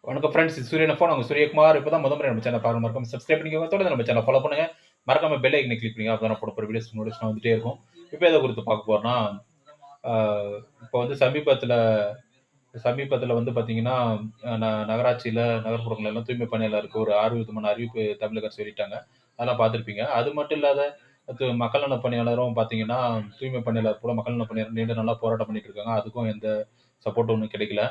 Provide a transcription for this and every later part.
வணக்கம் ஃப்ரெண்ட்ஸ். இது சூரியன் ஃபோன். உங்க சூரியகுமார். இப்பதான் முறை நம்ம சேனல் பாருங்க. மறக்காம சப்ஸ்கிரைப் பண்ணிக்கோங்க. தொடர்ந்து நம்ம சேனல் ஃபாலோ பண்ணுங்க. மறக்காம பெல் ஐக்கனை கிளிக் பண்ணுங்க. அப்பதான் நான் போடுற வீடியோஸ் நோட்டிஃபிகேஷன் வந்துட்டே இருக்கும். இப்போ எதை குறித்து பார்க்க போறோம்னா, ஆ இப்போ வந்து சமீபத்தில வந்து பார்த்தீங்கன்னா, நகராட்சியில, நகர்ப்புறங்கள்ல எல்லாம் தூய்மை பணியாளருக்கு ஒரு 6 விதமான அறிவிப்பு தமிழக அரசு வெளியிட்டாங்க. அதெல்லாம் பார்த்திருப்பீங்க. அது மட்டும் இல்லாத மக்கள் நல பணியாளரும் பார்த்தீங்கன்னா, தூய்மை பணியாளர் போல மக்கள் நல பணியாளர் நீண்ட நாளா போராட்டம் பண்ணிட்டு இருக்காங்க. அதுக்கும் எந்த சப்போர்ட்டும் ஒண்ணும் கிடைக்கல.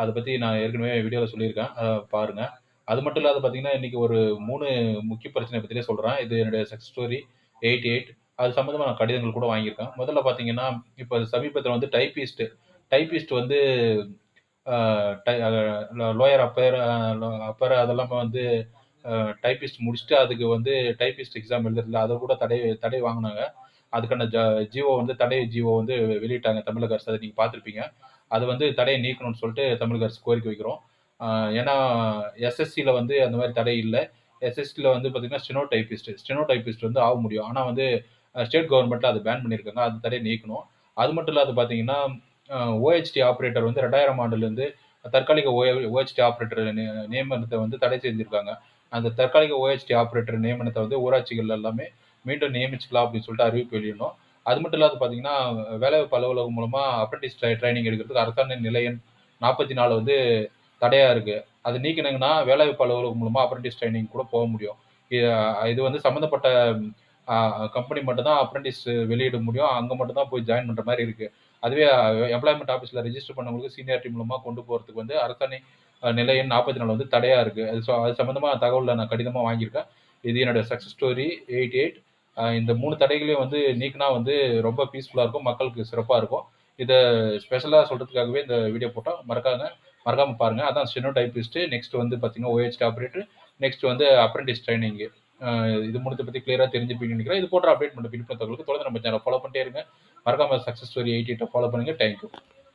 அத பத்தி நான் ஏற்கனவே வீடியோல சொல்லியிருக்கேன். பாருங்க. அது மட்டும் இல்லாத பார்த்தீங்கன்னா, இன்னைக்கு ஒரு 3 முக்கிய பிரச்சனைய பத்தியே சொல்றேன். இது என்னுடைய சக்சஸ் ஸ்டோரி 88. அது சம்மந்தமா நான் கடிதங்கள் கூட வாங்கியிருக்கேன். முதல்ல பார்த்தீங்கன்னா, இப்ப சமீபத்தில வந்து டைப்பிஸ்ட் வந்து அ டை அ லோயர் அப்பர் அப்பர் அதெல்லாம் வந்து டைப்பிஸ்ட் முடிச்சுட்டு அதுக்கு வந்து டைப்பிஸ்ட் எக்ஸாம் எழுதுறதில்ல. அத கூட தடை வாங்குனாங்க. அதுக்கான ஜிஓ வந்து தடை ஜிஓ வந்து வெளியிட்டாங்க தமிழக அரசு. அத நீங்க பார்த்திருப்பீங்க. அது வந்து தடைய நீக்கணும்னு சொல்லிட்டு தமிழக அரசு கோரிக்கை வைக்கிறோம். ஏன்னா எஸ்எஸ்சில வந்து அந்த மாரி தடை இல்ல. எஸ்எஸ்சில வந்து பார்த்தீங்கன்னா, ஸ்டெனோ டைப்பிஸ்ட் வந்து ஆக முடியும். ஆனா வந்து ஸ்டேட் கவர்ன்மெண்ட்ல அத பேன் பண்ணியிருக்காங்க. அந்த தடைய நீக்கணும். அது மட்டும் இல்லாத பார்த்தீங்கன்னா, ஓஹெச்டி ஆப்பரேட்டர் வந்து 2000 ஆண்டுலேருந்து தற்காலிக ஓஹெச்டி ஆப்பரேட்டர் நியமனத்த வந்து தடை செஞ்சிருக்காங்க. அந்த தற்காலிக ஓஹெச்டி ஆப்பரேட்டர் நியமனத்த வந்து ஊராட்சிகள் எல்லாமே மீண்டும் நியமிச்சுக்கலாம் அப்படின்னு சொல்லிட்டு அறிவிப்பு வெளியிடணும். அது மட்டும் இல்லாத பார்த்தீங்கன்னா, வேலைவாய்ப்பு அலுவலகம் மூலமா அப்ரண்டிஸ் ட்ரெய்னிங் எடுக்கிறதுக்கு அரசாணை நிலை எண் 44 வந்து தடையா இருக்கு. அத நீக்கினாங்கன்னா, வேலைவாய்ப்பு அலுவலகம் மூலமா அப்ரண்டிஸ் ட்ரெய்னிங் கூட போக முடியும். இ இது வந்து சம்மந்தப்பட்ட அ கம்பெனி மட்டும் தான் அப்ரண்டிஸ் வெளியிட முடியும். அங்க மட்டும் தான் போய் ஜாயின் பண்ற மாரி இருக்கு. அதுவே எம்ப்ளாய்மென்ட் ஆஃபீஸ்ல ரெஜிஸ்டர் பண்ணவங்களுக்கு சீனியாரிட்டி மூலமா கொண்டு போறதுக்கு வந்து அரசாணை நிலை எண் 44 வந்து தடையா இருக்கு. அது சம்மந்தமா தகவல நான் கடிதமா வாங்கியிருக்கேன். இது என்னோட சக்சஸ் ஸ்டோரி 88. இந்த 3 தடைகளையும் வந்து நீக்குனா வந்து ரொம்ப பீஸ்ஃபுல்லா இருக்கும். மக்களுக்கு சிறப்பா இருக்கும். இத ஸ்பெஷலா சொல்றதுக்காகவே இந்த வீடியோ போட்டோம். மறக்காம பாருங்க. அதான் ஸ்டெனோ டைப்பிஸ்ட். நெக்ஸ்ட் வந்து பார்த்தீங்கன்னா, ஓஹெச்டி ஆப்பரேட்டர். நெக்ஸ்ட் வந்து அப்ரண்டிஸ் ட்ரெய்னிங். இது 3 பத்தி கிளியரா தெரிஞ்சிருப்பீங்கன்னு நெனைக்கிறேன். இது போன்ற அப்டேட் பண்ண பிடிப்பட்ட தகவலுக்கு தொடர்ந்து நம்ம சேனல ஃபாலோ பண்ணிட்டே இருங்க. மறக்காம சக்சஸ் ஸ்டோரி 88 ஃபாலோ பண்ணுங்க. Thank you.